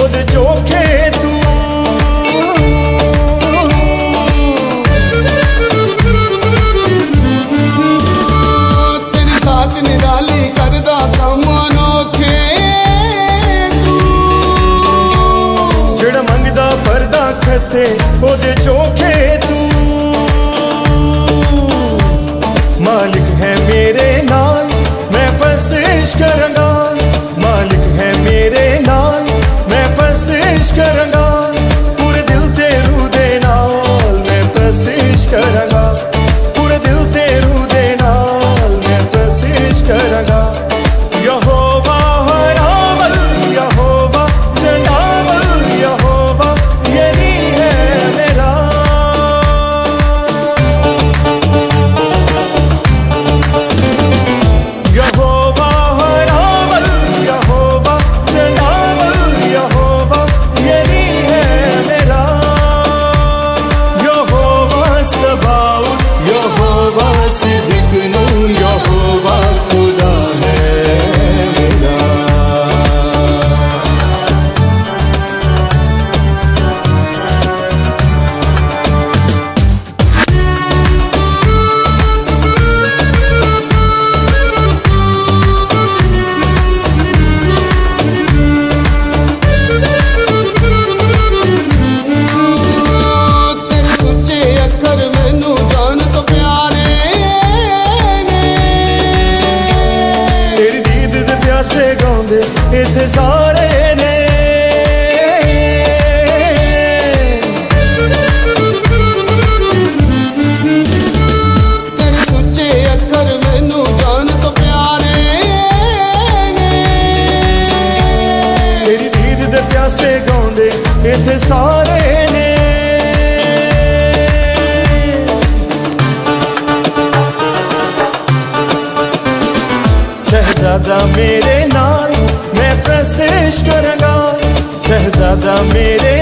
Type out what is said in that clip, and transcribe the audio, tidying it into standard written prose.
ओदे चोखे तू तेरी साथ निराली करदा कम अनोखे तू जेड़ा मंगदा परदा खते ओदे चोखे तू मालिक है मेरे नाल मैं बस्तिश करांगा मालिक है मेरे नाल मैं बस्तिश करांगा पूरे दिल ते रूह दे नाल मैं बस्तिश करांगा पूरे दिल ते रूह दे नाल मैं बस्तिश करांगा यहोवा हरावल यहोवा जनावल यहोवा यही है मेरा यहोवा हरावल यहोवा जनावल यहोवा यही है मेरा यहोवा सबाउत यहोवा सिद्दीक़ यहोवा खुदा है मेरा। तेरे सच्चे अखर मैनू जान तो प्यारे ने तेरी दीद दे प्यासे गाउंदे इत्थे सारे ने तेरे सच्चे अखर मैनू जान तो प्यारे ने तेरी दीद दे प्यासे गाउंदे इत्थे सारे ने शहजादा मेरे नाल मैं बस्तिश करांगा शहजादा मेरे